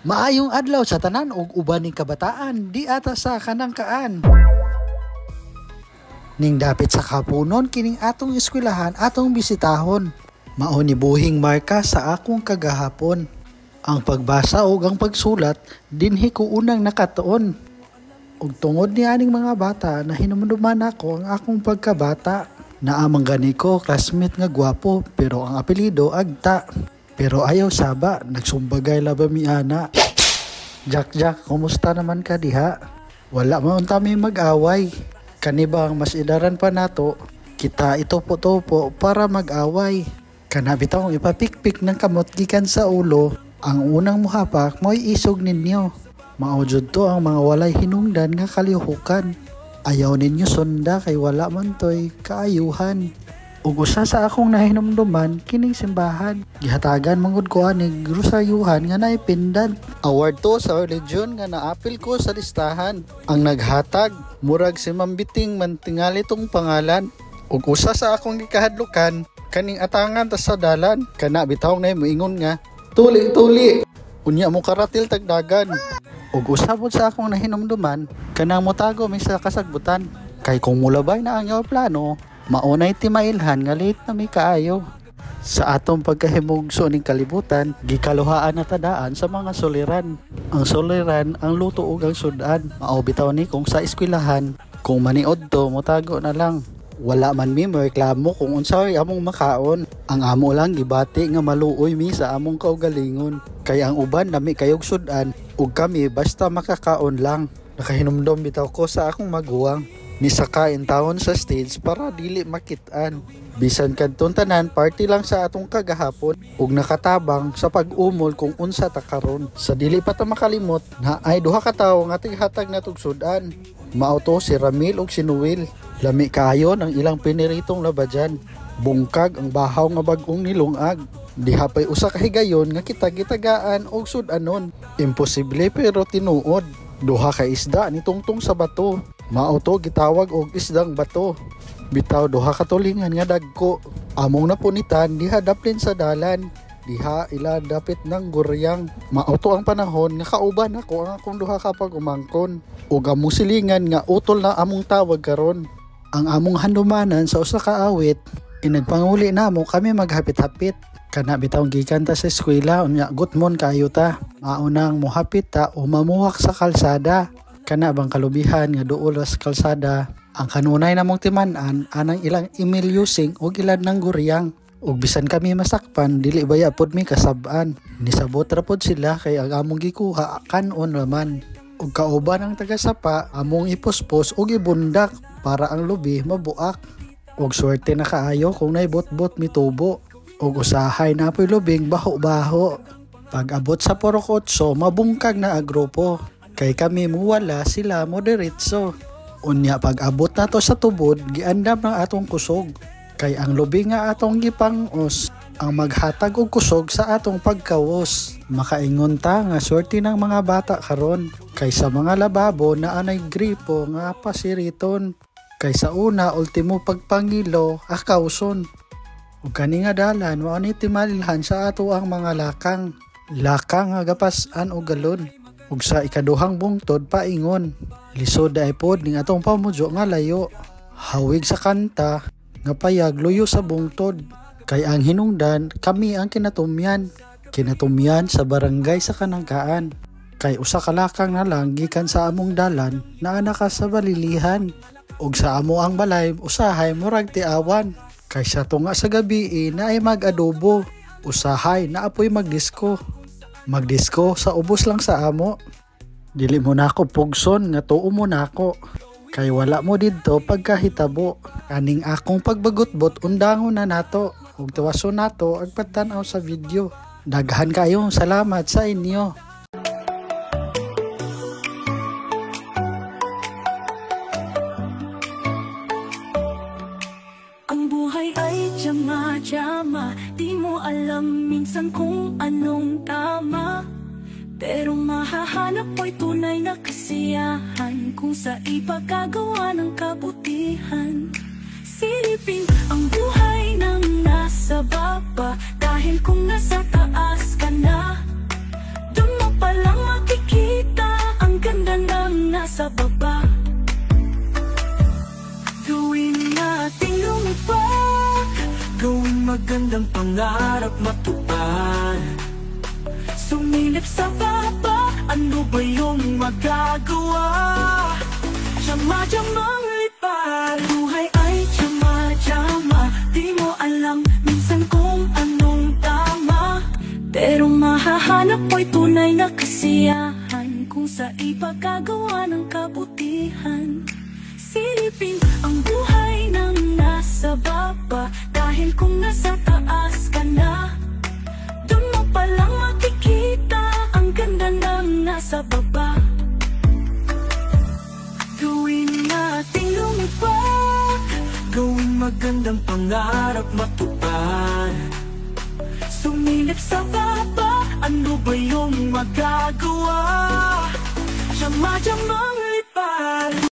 Maayong adlaw sa tanan ug uban ning kabataan di ata sa kanangkaan. Ning dapit sa kapunon kining atong eskwelahan atong bisitahon. Mao ni buhing marka sa akong kagahapon. Ang pagbasa ug ang pagsulat dinhi ko unang nakatuon. Ug tungod ni aning mga bata na hinumduman ako ang akong pagkabata. Naamang gani ko classmate nga gwapo pero ang apelyido Agta. Pero ayaw saba, nagsumbagay laba mi ana. Jack, kumusta naman ka diha? Wala man tami mag-away. Kanibang mas idaran pa nato, kita itopo-topo para mag-away. Kanabitaw ipapikpik ng kamot gikan sa ulo, ang unang muhapak mo'y isog ninyo. Maujud to ang mga walay hinungdan nga kalihukan. Ayaw ninyo sunda kay wala man to'y kaayuhan. Ug usa sa akong nahinumduman kining simbahan. Gihatagan mangud ko aning grosaryuhan nga naipindan. Award to sa religion nga naapil ko sa listahan. Ang naghatag murag si Mambiting mantingali tong pangalan. Ug usa sa akong gikahadlukan kaning atangan ta sa dalan. Kana bitaw na moingon nga tuli. Unya mo karatil tagdagan. Ug usabot sa akong nahinumduman kanang motago mi sa kasagbutan. Kay kung mulabay na ang yaw plano, maunay timailhan nga late na may kaayo. Sa atong pagkahimugso ning kalibutan, gikaluhaan na tadaan sa mga soliran. Ang soliran, ang luto ug ang sudan. Mao bitaw ni kung sa eskwelahan, kung maniod to, motago na lang. Wala man mi reklamo kung unsay among makaon. Ang amo lang gibati nga maluoy mi sa among kaugalingon. Kay ang uban nami kayog sudan ug kami basta makakaon lang. Nakahinumdom bitaw ko sa akong maguwang. Nisakain taon sa stage para dili makitaan. Bisan kadtong tanan party lang sa atong kagahapon ug nakatabang sa pag-umol kung unsa ta karon. Sa dili pa ta makalimot na ay duha ka tawo nga tighatag na tugsudan. Mao to si Ramil ug si Noel. Lami kaayo ang ilang piniritong labadyan. Bungkag ang bahaw nga bag-ong nilungag. Diha pay usa ka higayon nga kitagitagaan og sudanon. Imposible pero tinuod. Duha ka isda ni tungtong sa bato. Mao to gitawag og isdang bato. Bitaw duha ka tulingan nga dagko. Among napunitan diha daplin sa dalan. Diha ila dapit ng guryang. Mao to ang panahon nga kauban ako ang akong duha ka pag-umangkon. Ug among silingan nga utol na among tawag karon. Ang among handumanan sa usa ka awit, inagpanguli namo kami maghapit-hapit. Kana bitawng gikan ta sa eskwela unya gutmon kayo ta. Maunang mohapit ta o mamuwak sa kalsada. Kana bang kalubihan nga duol sa kalsada. Ang kanunay namong timan-an anang ilang email using og ilad ng guryang. Ug bisan kami masakpan dili baya pod mi kasab-an. Nisabot ra pod sila kay ang among gikuha kanon naman. Ug kauban ang taga-sapa among ipuspos og ibundak para ang lubi mabuak. Ug swerte na kaayo kung naibot-bot mitubo. Ug usahay na po'y lubing baho-baho. Pag abot sa porokotso mabungkag na agrupo. Kay kami muwala sila moderitso. Unya pag abot na to sa tubod, giandam ng atong kusog. Kay ang lubi nga atong gipangos, ang maghatag og kusog sa atong pagkawos. Makaingon ta nga swerte ng mga bata karon. Kay sa mga lababo na anay gripo nga pasiriton. Kay sa una ultimo pagpangilo akawson. Ug kani nga dalan mao ni timalilhan sa ato ang mga lakang. Lakang nga gapas-an og galon. Ug sa ikaduhang bungtod paingon, lisod ay pod ning atong pamudyo nga layo. Hawig sa kanta nga payag luyo sa bungtod. Kay ang hinungdan kami ang kinatumyan sa barangay sa kanangkaan. Kay usa ka lakang na lang gikan sa among dalan na anaka sa balilihan. Ug sa amo ang balay usahay murag tiawan. Kay sa tunga sa gabi na ay mag-adobo. Usahay na apoy magdisko sa ubos lang sa amo. Dili mo na ako pugson nga tuo mo na ako. Kay wala mo didto pagkahitabo. Kaning akong pagbagutbot undangon na nato. Ug tawason nato agpatan-aw sa video. Daghan kayong salamat sa inyo. Ang buhay ay tiyama-tiyama. Di mo alam minsan kung anong tama. Pero mahahanap mo'y tunay na kasiyahan kung sa ipagkagawa ng kabutihan. Silipin ang buhay ng nasa baba, dahil kung nasa taas ka na, dun mo palang magandang pangarap matupad. Sumilip sa baba, ano ba yung magagawa? Tiyama-tiyamang lipad. Buhay ay tiyama-tiyama, di mo alam minsan kung anong tama. Pero mahahanap mo'y tunay na kasiyahan kung sa ipagkagawa ng kabutihan. Silipin ang buhay ng nasa baba, dahil kung nasa taas ka na, dun mo palang makikita ang ganda ng nasa baba. Gawin nating lumipad, gawing magandang pangarap matupad. Sumilip sa baba, ano ba yung magagawa? Tiyama-tiyamang lipad.